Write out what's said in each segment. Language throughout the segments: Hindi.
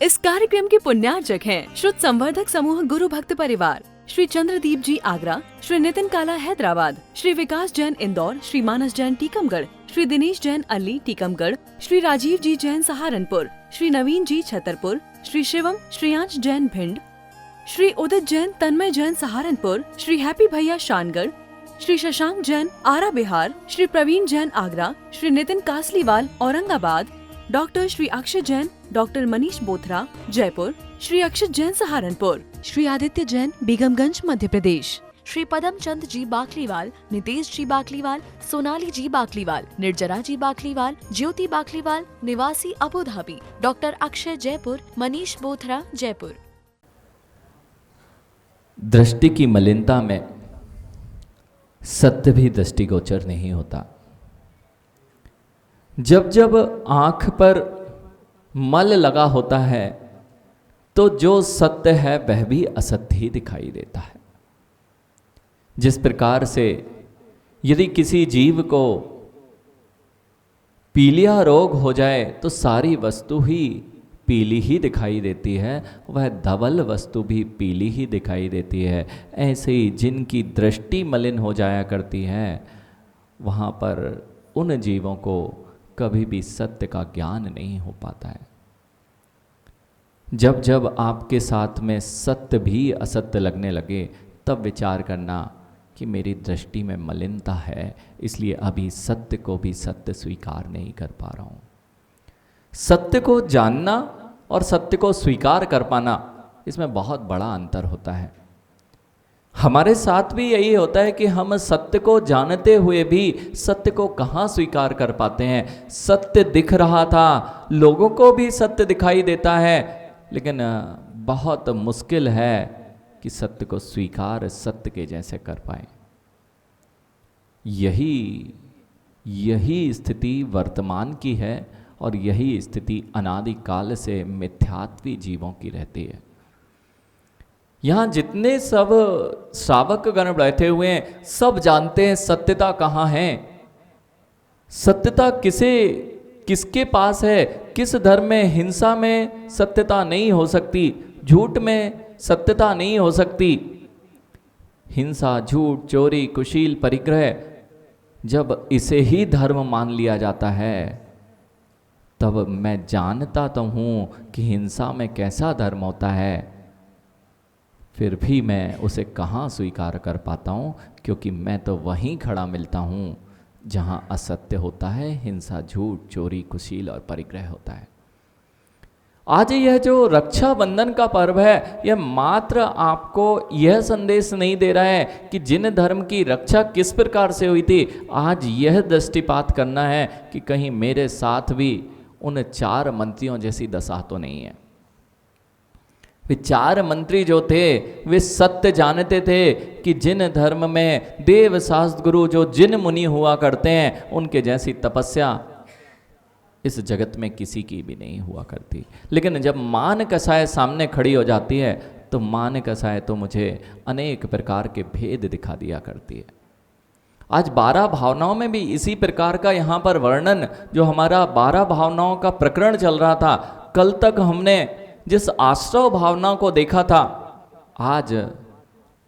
इस कार्यक्रम के पुण्यार्चक हैं श्रुत संवर्धक समूह गुरु भक्त परिवार, श्री चंद्रदीप जी आगरा, श्री नितिन काला हैदराबाद, श्री विकास जैन इंदौर, श्री मानस जैन टीकमगढ़, श्री दिनेश जैन अल्ली टीकमगढ़, श्री राजीव जी जैन सहारनपुर, श्री नवीन जी छतरपुर, श्री शिवम श्रेयांश जैन भिंड, श्री उदित जैन तन्मय जैन सहारनपुर, श्री हैप्पी भैया शानगढ़, श्री शशांक जैन आरा बिहार, श्री प्रवीण जैन आगरा, श्री नितिन कासलीवाल औरंगाबाद, डॉक्टर श्री अक्षय जैन, डॉक्टर मनीष बोथरा जयपुर, श्री अक्षत जैन सहारनपुर, श्री आदित्य जैन बेगमगंज मध्य प्रदेश, श्री पदम चंद जी बाकलीवाल, नितेश जी बाकलीवाल, सोनाली जी बाकलीवाल, निर्जरा जी बाकलीवाल, ज्योति बाकलीवाल निवासी Abu Dhabi, doctor Akshay Jaipur, Manish Bothra Jaipur. दृष्टि की मलिनता में सत्य भी दृष्टिगोचर नहीं होता। जब जब आंख पर मल लगा होता है तो जो सत्य है वह भी असत्य ही दिखाई देता है। जिस प्रकार से यदि किसी जीव को पीलिया रोग हो जाए तो सारी वस्तु ही पीली ही दिखाई देती है, वह धवल वस्तु भी पीली ही दिखाई देती है। ऐसे ही जिनकी दृष्टि मलिन हो जाया करती है वहाँ पर उन जीवों को कभी भी सत्य का ज्ञान नहीं हो पाता है। जब जब आपके साथ में सत्य भी असत्य लगने लगे तब विचार करना कि मेरी दृष्टि में मलिनता है, इसलिए अभी सत्य को भी सत्य स्वीकार नहीं कर पा रहा हूँ। सत्य को जानना और सत्य को स्वीकार कर पाना, इसमें बहुत बड़ा अंतर होता है। हमारे साथ भी यही होता है कि हम सत्य को जानते हुए भी सत्य को कहाँ स्वीकार कर पाते हैं। सत्य दिख रहा था, लोगों को भी सत्य दिखाई देता है, लेकिन बहुत मुश्किल है कि सत्य को स्वीकार सत्य के जैसे कर पाए। यही स्थिति वर्तमान की है और यही स्थिति अनादिकाल से मिथ्यात्वी जीवों की रहती है। यहाँ जितने सब श्रावक गण बैठे हुए हैं सब जानते हैं सत्यता कहाँ है। सत्यता किसके पास है? किस धर्म में हिंसा में सत्यता नहीं हो सकती, झूठ में सत्यता नहीं हो सकती। हिंसा, झूठ, चोरी, कुशील, परिग्रह, जब इसे ही धर्म मान लिया जाता है तब मैं जानता तो हूँ कि हिंसा में कैसा धर्म होता है, फिर भी मैं उसे कहाँ स्वीकार कर पाता हूँ, क्योंकि मैं तो वहीं खड़ा मिलता हूँ जहाँ असत्य होता है, हिंसा, झूठ, चोरी, कुशील और परिग्रह होता है। आज यह जो रक्षाबंधन का पर्व है यह मात्र आपको यह संदेश नहीं दे रहा है कि जिन धर्म की रक्षा किस प्रकार से हुई थी, आज यह दृष्टिपात करना है कि कहीं मेरे साथ भी उन 4 मंत्रियों जैसी दशा तो नहीं है। वे 4 मंत्री जो थे वे सत्य जानते थे कि जिन धर्म में देव शास्त्र गुरु जो जिन मुनि हुआ करते हैं उनके जैसी तपस्या इस जगत में किसी की भी नहीं हुआ करती। लेकिन जब मान कसाय सामने खड़ी हो जाती है तो मान कसाय तो मुझे अनेक प्रकार के भेद दिखा दिया करती है। आज 12 भावनाओं में भी इसी प्रकार का यहाँ पर वर्णन, जो हमारा 12 भावनाओं का प्रकरण चल रहा था, कल तक हमने जिस आश्रव भावना को देखा था, आज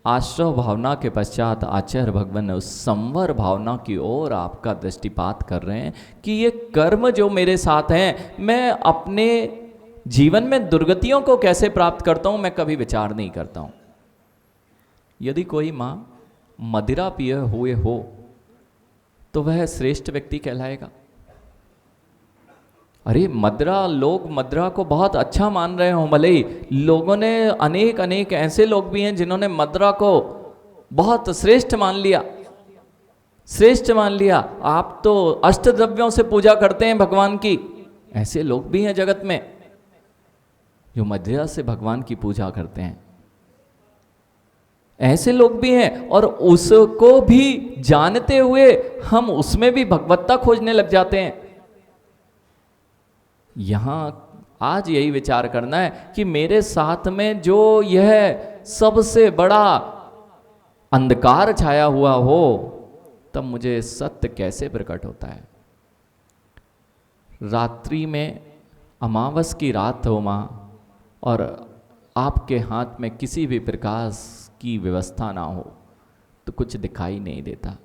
आश्रव भावना के पश्चात आचार्य भगवान उस संवर भावना की ओर आपका दृष्टिपात कर रहे हैं कि ये कर्म जो मेरे साथ हैं, मैं अपने जीवन में दुर्गतियों को कैसे प्राप्त करता हूँ, मैं कभी विचार नहीं करता हूँ। यदि कोई माँ मदिरा पिए हुए हो तो वह श्रेष्ठ व्यक्ति कहलाएगा। अरे लोग मदिरा को बहुत अच्छा मान रहे हो, भले ही लोगों ने अनेक ऐसे लोग भी हैं जिन्होंने मदिरा को बहुत श्रेष्ठ मान लिया। आप तो अष्टद्रव्यों से पूजा करते हैं भगवान की, ऐसे लोग भी हैं जगत में जो मदिरा से भगवान की पूजा करते हैं। ऐसे लोग भी हैं और उसको भी जानते हुए हम उसमें भी भगवत्ता खोजने लग जाते हैं। यहां आज यही विचार करना है कि मेरे साथ में जो यह सबसे बड़ा अंधकार छाया हुआ हो तब मुझे सत्य कैसे प्रकट होता है। रात्रि में अमावस की रात हो माँ, और आपके हाथ में किसी भी प्रकाश की व्यवस्था ना हो तो कुछ दिखाई नहीं देता,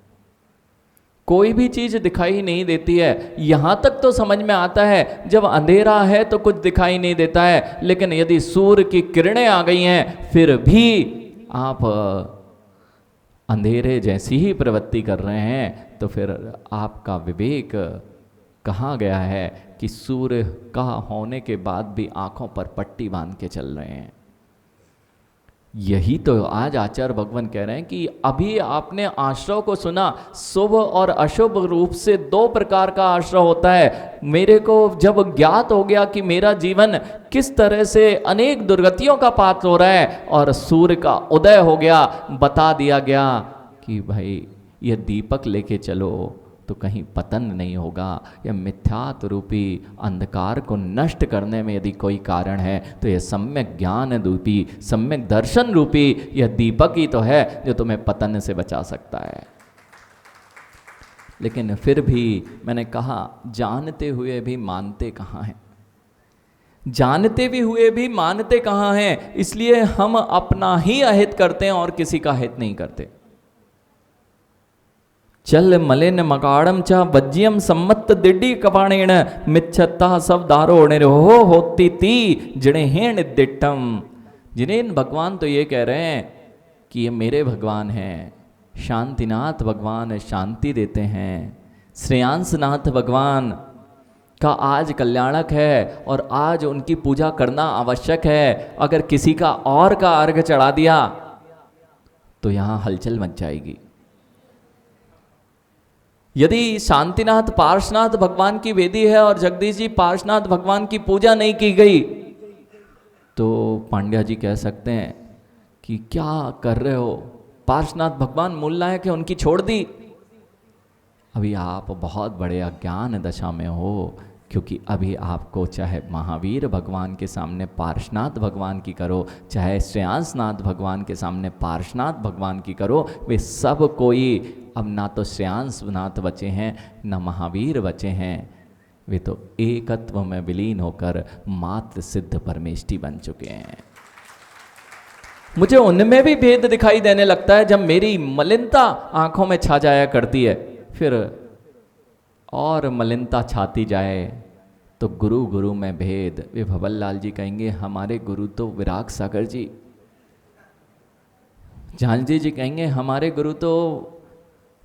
कोई भी चीज दिखाई नहीं देती है। यहां तक तो समझ में आता है जब अंधेरा है तो कुछ दिखाई नहीं देता है, लेकिन यदि सूर्य की किरणें आ गई हैं फिर भी आप अंधेरे जैसी ही प्रवृत्ति कर रहे हैं, तो फिर आपका विवेक कहाँ गया है कि सूर्य का होने के बाद भी आंखों पर पट्टी बांध के चल रहे हैं। यही तो आज आचार्य भगवान कह रहे हैं कि अभी आपने आश्रव को सुना, शुभ और अशुभ रूप से दो प्रकार का आश्रव होता है। मेरे को जब ज्ञात हो गया कि मेरा जीवन किस तरह से अनेक दुर्गतियों का पात्र हो रहा है और सूर्य का उदय हो गया, बता दिया गया कि भाई ये दीपक लेके चलो तो कहीं पतन नहीं होगा। यह मिथ्यात्व रूपी अंधकार को नष्ट करने में यदि कोई कारण है तो यह सम्यक ज्ञान रूपी, सम्यक दर्शन रूपी यह दीपक ही तो है जो तुम्हें पतन से बचा सकता है। लेकिन फिर भी मैंने कहा, जानते हुए भी मानते कहाँ हैं, जानते भी हुए भी मानते कहाँ हैं। इसलिए हम अपना ही अहित करते हैं और किसी का हित नहीं करते। चल मलिन मकाड़म च वज्यम सम्मत दिड्डी कपाणेण मिच्छता सब दारो निरहो होती ती जड़े हेण दिट्टम। जिन्हें भगवान तो ये कह रहे हैं कि ये मेरे भगवान हैं, शांतिनाथ भगवान शांति देते हैं, श्रेयांसनाथ भगवान का आज कल्याणक है और आज उनकी पूजा करना आवश्यक है। अगर किसी का और का अर्घ चढ़ा दिया तो यहाँ हलचल मच जाएगी। यदि शांतिनाथ पार्श्वनाथ भगवान की वेदी है और जगदीश जी पार्श्वनाथ भगवान की पूजा नहीं की गई तो पांड्या जी कह सकते हैं कि क्या कर रहे हो, पार्श्वनाथ भगवान मूल नायक है उनकी छोड़ दी। अभी आप बहुत बड़े अज्ञान दशा में हो, क्योंकि अभी आपको चाहे महावीर भगवान के सामने पार्श्वनाथ भगवान की करो, चाहे श्रेयांसनाथ भगवान के सामने पार्श्वनाथ भगवान की करो, वे सब कोई अब ना तो श्रेयांसनाथ बचे हैं न महावीर बचे हैं, वे तो एकत्व में विलीन होकर मात्र सिद्ध परमेष्टि बन चुके हैं। मुझे उनमें भी भेद दिखाई देने लगता है जब मेरी मलिनता आंखों में छा जाया करती है, फिर और मलिनता छाती जाए तो गुरु गुरु में भेद। वे भवन लाल जी कहेंगे हमारे गुरु तो विराग सागर जी, झांझी जी कहेंगे हमारे गुरु तो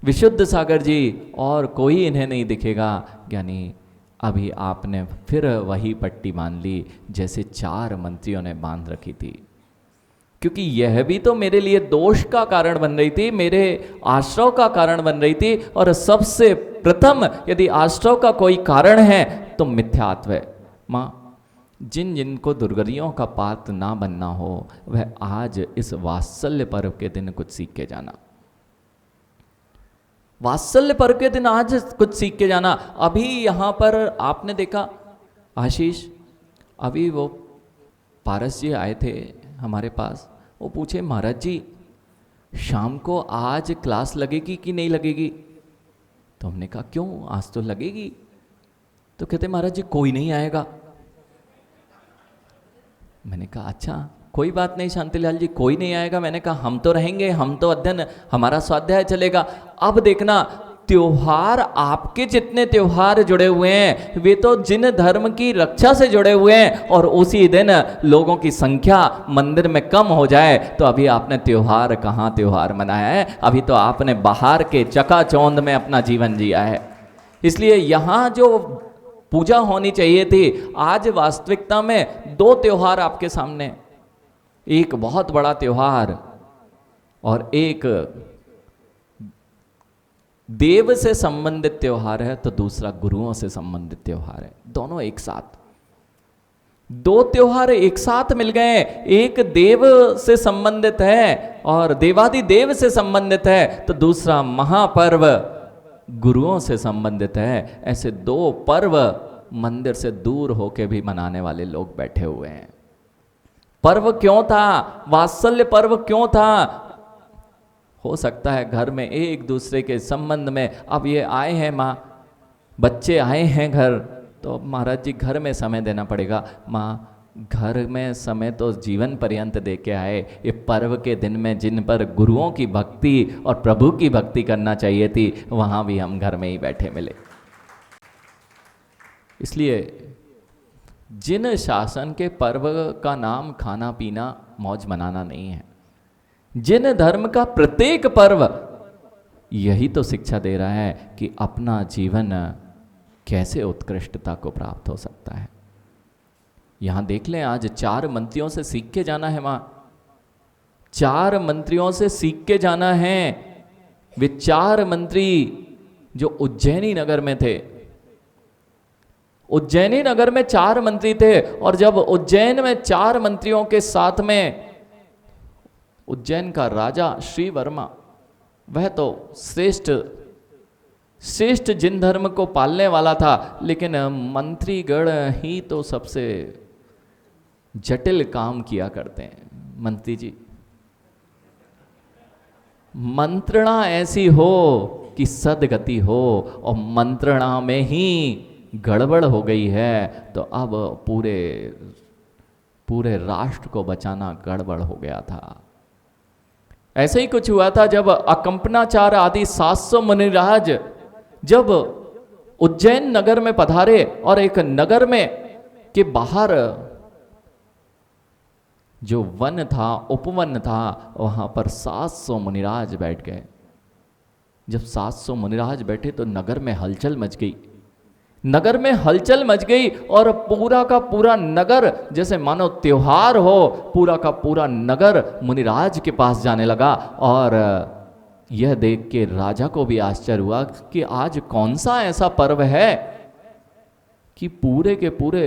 विशुद्ध सागर जी, और कोई इन्हें नहीं दिखेगा। यानी अभी आपने फिर वही पट्टी बांध ली जैसे 4 मंत्रियों ने बांध रखी थी, क्योंकि यह भी तो मेरे लिए दोष का कारण बन रही थी, मेरे आश्रव का कारण बन रही थी। और सबसे प्रथम यदि आश्रव का कोई कारण है तो मिथ्यात्व है। माँ, जिन जिनको दुर्गतियों का पात्र ना बनना हो वह आज इस वात्सल्य पर्व के दिन कुछ सीख के जाना, वात्सल्य पर्व के दिन आज कुछ सीख के जाना। अभी यहाँ पर आपने देखा आशीष, अभी वो पारस जी आए थे हमारे पास, वो पूछे महाराज जी शाम को आज क्लास लगेगी कि नहीं लगेगी? तो हमने कहा क्यों, आज तो लगेगी। तो कहते महाराज जी कोई नहीं आएगा। मैंने कहा अच्छा कोई बात नहीं शांतिलाल जी, कोई नहीं आएगा। मैंने कहा हम तो रहेंगे, हम तो अध्ययन, हमारा स्वाध्याय चलेगा। अब देखना त्योहार, आपके जितने त्योहार जुड़े हुए हैं वे तो जिन धर्म की रक्षा से जुड़े हुए हैं, और उसी दिन लोगों की संख्या मंदिर में कम हो जाए तो अभी आपने त्योहार कहाँ त्योहार मनाया है, अभी तो आपने बाहर के चकाचौंध में अपना जीवन जिया है। इसलिए यहाँ जो पूजा होनी चाहिए थी, आज वास्तविकता में 2 त्योहार आपके सामने, एक बहुत बड़ा त्योहार और एक देव से संबंधित त्योहार है, तो दूसरा गुरुओं से संबंधित त्योहार है। दोनों एक साथ, 2 त्योहार एक साथ मिल गए। एक देव से संबंधित है और देवादि देव से संबंधित है, तो दूसरा महापर्व गुरुओं से संबंधित है। ऐसे 2 पर्व मंदिर से दूर होके भी मनाने वाले लोग बैठे हुए हैं। पर्व क्यों था, वात्सल्य पर्व क्यों था? हो सकता है घर में एक दूसरे के संबंध में, अब ये आए हैं माँ, बच्चे आए हैं घर, तो महाराज जी घर में समय देना पड़ेगा। माँ घर में समय तो जीवन पर्यंत दे के आए, ये पर्व के दिन में जिन पर गुरुओं की भक्ति और प्रभु की भक्ति करना चाहिए थी, वहाँ भी हम घर में ही बैठे मिले। इसलिए जिन शासन के पर्व का नाम खाना पीना मौज मनाना नहीं है, जिन धर्म का प्रत्येक पर्व यही तो शिक्षा दे रहा है कि अपना जीवन कैसे उत्कृष्टता को प्राप्त हो सकता है। यहां देख लें, आज 4 मंत्रियों से सीख के जाना है, वहां 4 मंत्रियों से सीख के जाना है। वे 4 मंत्री जो उज्जैनी नगर में थे, उज्जैनी नगर में 4 मंत्री थे, और जब उज्जैन में 4 मंत्रियों के साथ में उज्जैन का राजा श्री वर्मा, वह तो श्रेष्ठ जिन धर्म को पालने वाला था, लेकिन मंत्रीगण ही तो सबसे जटिल काम किया करते हैं। मंत्री जी, मंत्रणा ऐसी हो कि सदगति हो, और मंत्रणा में ही गड़बड़ हो गई है तो अब पूरे राष्ट्र को बचाना गड़बड़ हो गया था। ऐसे ही कुछ हुआ था जब अकंपनाचार आदि 700 मुनिराज जब उज्जैन नगर में पधारे, और एक नगर में के बाहर जो वन था, उपवन था, वहां पर 700 मुनिराज बैठ गए। जब 700 मुनिराज बैठे तो नगर में हलचल मच गई, नगर में हलचल मच गई, और पूरा का पूरा नगर जैसे मानो त्योहार हो, पूरा का पूरा नगर मुनिराज के पास जाने लगा। और यह देख के राजा को भी आश्चर्य हुआ कि आज कौन सा ऐसा पर्व है कि पूरे के पूरे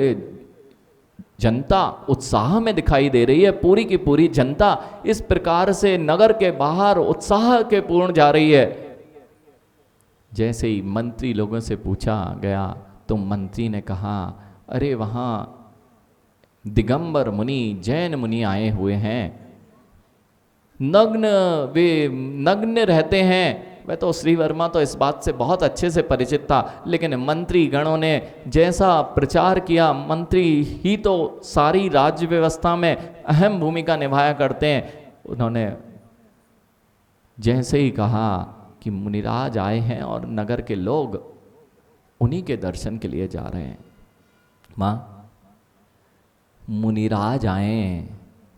जनता उत्साह में दिखाई दे रही है, पूरी की पूरी जनता इस प्रकार से नगर के बाहर उत्साह के पूर्ण जा रही है। जैसे ही मंत्री लोगों से पूछा गया तो मंत्री ने कहा, अरे वहाँ दिगंबर मुनि, जैन मुनि आए हुए हैं, वे नग्न रहते हैं। वह तो श्री वर्मा तो इस बात से बहुत अच्छे से परिचित था, लेकिन मंत्री गणों ने जैसा प्रचार किया, मंत्री ही तो सारी राज्य व्यवस्था में अहम भूमिका निभाया करते हैं, उन्होंने जैसे ही कहा कि मुनिराज आए हैं और नगर के लोग उन्हीं के दर्शन के लिए जा रहे हैं। माँ, मुनिराज आए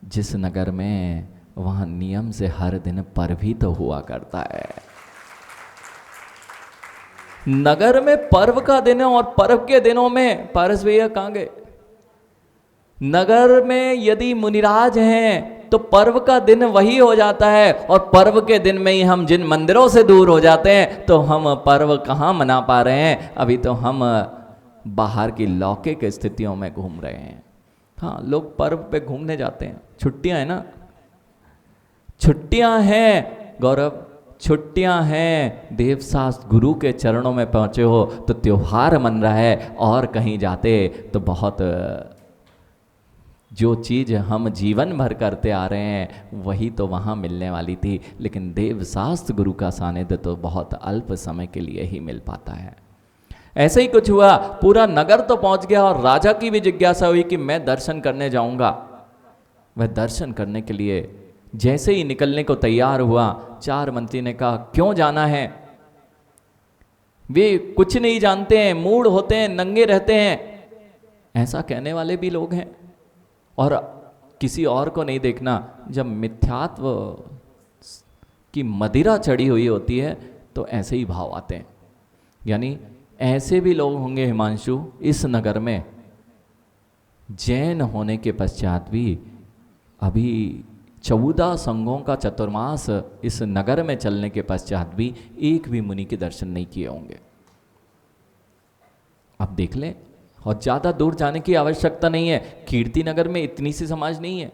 जिस नगर में, वहां नियम से हर दिन पर्व ही तो हुआ करता है। नगर में पर्व का दिन है, और पर्व के दिनों में पारस भैया कहां गए? नगर में यदि मुनिराज हैं तो पर्व का दिन वही हो जाता है, और पर्व के दिन में ही हम जिन मंदिरों से दूर हो जाते हैं तो हम पर्व कहाँ मना पा रहे हैं। अभी तो हम बाहर की लौकिक स्थितियों में घूम रहे हैं। हाँ, लोग पर्व पे घूमने जाते हैं, छुट्टियां हैं ना, छुट्टियां हैं गौरव, छुट्टियां हैं। देवशास्त्र गुरु के चरणों में पहुंचे हो तो त्योहार मन रहा है, और कहीं जाते तो बहुत जो चीज़ हम जीवन भर करते आ रहे हैं वही तो वहाँ मिलने वाली थी, लेकिन देवशास्त्र गुरु का सानिध्य तो बहुत अल्प समय के लिए ही मिल पाता है। ऐसे ही कुछ हुआ, पूरा नगर तो पहुँच गया, और राजा की भी जिज्ञासा हुई कि मैं दर्शन करने जाऊँगा। वह दर्शन करने के लिए जैसे ही निकलने को तैयार हुआ, 4 मंत्री ने कहा, क्यों जाना है? वे कुछ नहीं जानते हैं, मूढ़ होते हैं, नंगे रहते हैं, ऐसा कहने वाले भी लोग हैं। और किसी और को नहीं देखना, जब मिथ्यात्व की मदिरा चढ़ी हुई होती है तो ऐसे ही भाव आते हैं। यानी ऐसे भी लोग होंगे हिमांशु इस नगर में, जैन होने के पश्चात भी अभी 14 संघों का चतुर्मास इस नगर में चलने के पश्चात भी एक भी मुनि के दर्शन नहीं किए होंगे। अब देख लें, और ज़्यादा दूर जाने की आवश्यकता नहीं है। कीर्ति नगर में इतनी सी समाज नहीं है,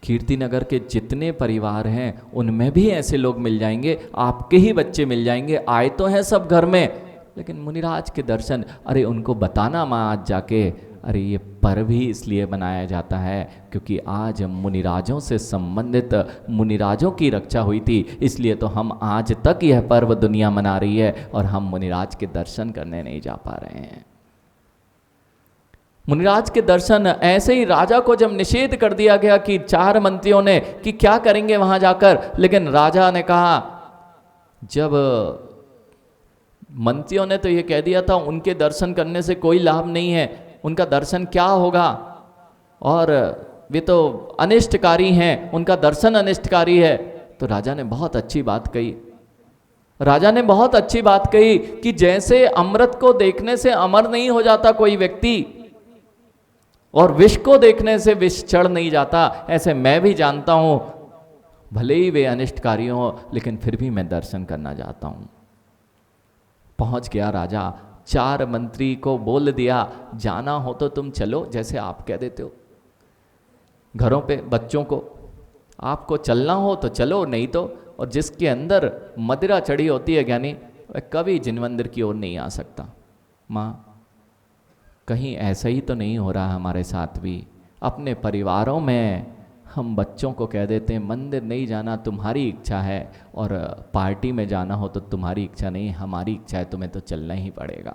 कीर्ति नगर के जितने परिवार हैं उनमें भी ऐसे लोग मिल जाएंगे, आपके ही बच्चे मिल जाएंगे, आए तो हैं सब घर में, लेकिन मुनिराज के दर्शन, अरे उनको बताना माँ आज जाके, अरे ये पर्व ही इसलिए बनाया जाता है क्योंकि आज मुनिराजों से संबंधित मुनिराजों की रक्षा हुई थी, इसलिए तो हम आज तक यह पर्व दुनिया मना रही है, और हम मुनिराज के दर्शन करने नहीं जा पा रहे हैं। मुनिराज के दर्शन ऐसे ही राजा को जब निषेध कर दिया गया कि 4 मंत्रियों ने कि क्या करेंगे वहां जाकर, लेकिन राजा ने कहा, जब मंत्रियों ने तो ये कह दिया था उनके दर्शन करने से कोई लाभ नहीं है, उनका दर्शन क्या होगा, और वे तो अनिष्टकारी हैं, उनका दर्शन अनिष्टकारी है। तो राजा ने बहुत अच्छी बात कही, राजा ने बहुत अच्छी बात कही कि जैसे अमृत को देखने से अमर नहीं हो जाता कोई व्यक्ति, और विष को देखने से विष चढ़ नहीं जाता, ऐसे मैं भी जानता हूं भले ही वे अनिष्टकारी हो, लेकिन फिर भी मैं दर्शन करना चाहता हूं। पहुंच गया राजा, 4 मंत्री को बोल दिया, जाना हो तो तुम चलो, जैसे आप कह देते हो घरों पे बच्चों को, आपको चलना हो तो चलो, नहीं तो, और जिसके अंदर मदिरा चढ़ी होती है ज्ञानी, वह कभी जिनवंदर की ओर नहीं आ सकता। माँ, कहीं ऐसा ही तो नहीं हो रहा हमारे साथ भी? अपने परिवारों में हम बच्चों को कह देते हैं मंदिर नहीं जाना, तुम्हारी इच्छा है, और पार्टी में जाना हो तो तुम्हारी इच्छा नहीं, हमारी इच्छा है, तुम्हें तो चलना ही पड़ेगा।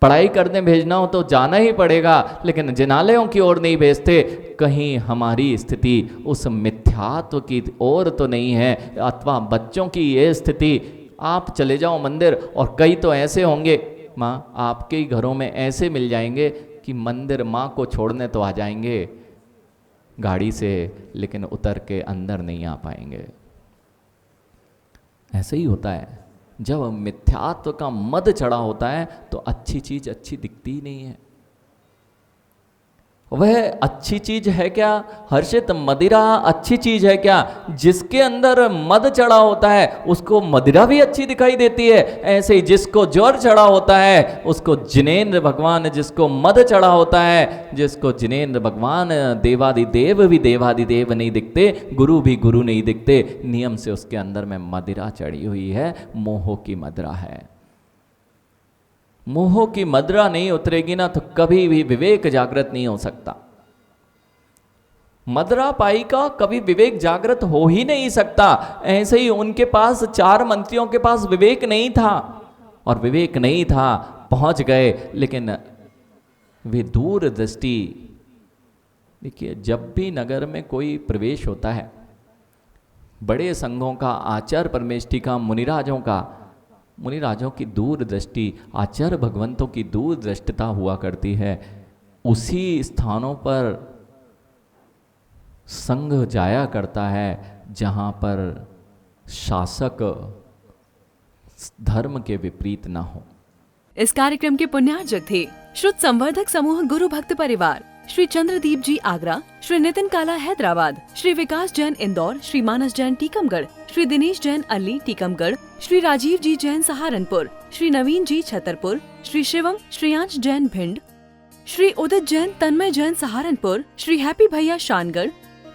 पढ़ाई करने भेजना हो तो जाना ही पड़ेगा, लेकिन जिनालयों की ओर नहीं भेजते। कहीं हमारी स्थिति उस मिथ्यात्व की ओर तो नहीं है, अथवा बच्चों की ये स्थिति, आप चले जाओ मंदिर, और कई तो ऐसे होंगे माँ, आपके ही घरों में ऐसे मिल जाएंगे कि मंदिर माँ को छोड़ने तो आ जाएंगे गाड़ी से, लेकिन उतर के अंदर नहीं आ पाएंगे। ऐसे ही होता है, जब मिथ्यात्व का मद चढ़ा होता है तो अच्छी चीज अच्छी दिखती ही नहीं है। वह अच्छी चीज है क्या हर्षित? मदिरा अच्छी चीज है क्या? जिसके अंदर मद चढ़ा होता है उसको मदिरा भी अच्छी दिखाई देती है। ऐसे ही जिसको ज्वर चढ़ा होता है उसको जिनेंद्र भगवान, जिसको मद चढ़ा होता है, जिसको जिनेंद्र भगवान देवादिदेव भी देवादिदेव नहीं दिखते, गुरु भी गुरु नहीं दिखते, नियम से उसके अंदर में मदिरा चढ़ी हुई है, मोह की मदिरा है। मोह की मदिरा नहीं उतरेगी ना तो कभी भी विवेक जागृत नहीं हो सकता। मदिरा पाई का कभी विवेक जागृत हो ही नहीं सकता। ऐसे ही उनके पास 4 मंत्रियों के पास विवेक नहीं था, और विवेक नहीं था, पहुंच गए, लेकिन वे दूर दृष्टि। देखिए, जब भी नगर में कोई प्रवेश होता है, बड़े संघों का, आचार्य परमेष्ठी का, मुनिराजों की दूर दृष्टि, आचार्य भगवंतों की दूर दृष्टता हुआ करती है। उसी स्थानों पर संघ जाया करता है जहां पर शासक धर्म के विपरीत ना हो। इस कार्यक्रम के पुण्यार्जक थे श्रुत संवर्धक समूह गुरु भक्त परिवार, श्री चंद्रदीप जी आगरा, श्री नितिन काला हैदराबाद, श्री विकास जैन इंदौर, श्री मानस जैन टीकमगढ़, श्री दिनेश जैन अल्ली टीकमगढ़, श्री राजीव जी जैन सहारनपुर, श्री नवीन जी छतरपुर, श्री शिवम श्रेयांश जैन भिंड, श्री उदित जैन तन्मय जैन सहारनपुर, श्री हैप्पी भैया शानगढ़,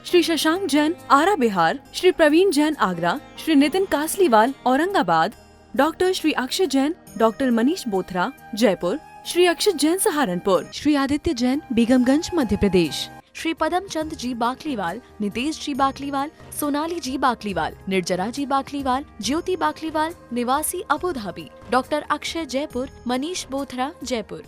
श्री शशांक जैन आरा बिहार, श्री प्रवीण जैन आगरा, श्री नितिन कासलीवाल औरंगाबाद, डॉक्टर श्री अक्षय जैन, डॉक्टर मनीष बोथरा जयपुर, श्री अक्षत जैन सहारनपुर, श्री आदित्य जैन बेगमगंज मध्य प्रदेश, श्री पदम चंद जी बाकलीवाल, नितेश जी बाकलीवाल, सोनाली जी बाकलीवाल, निर्जरा जी बाकलीवाल, ज्योति बाकलीवाल निवासी Abu Dhabi, doctor Akshay Jaipur, Manish Bothra Jaipur.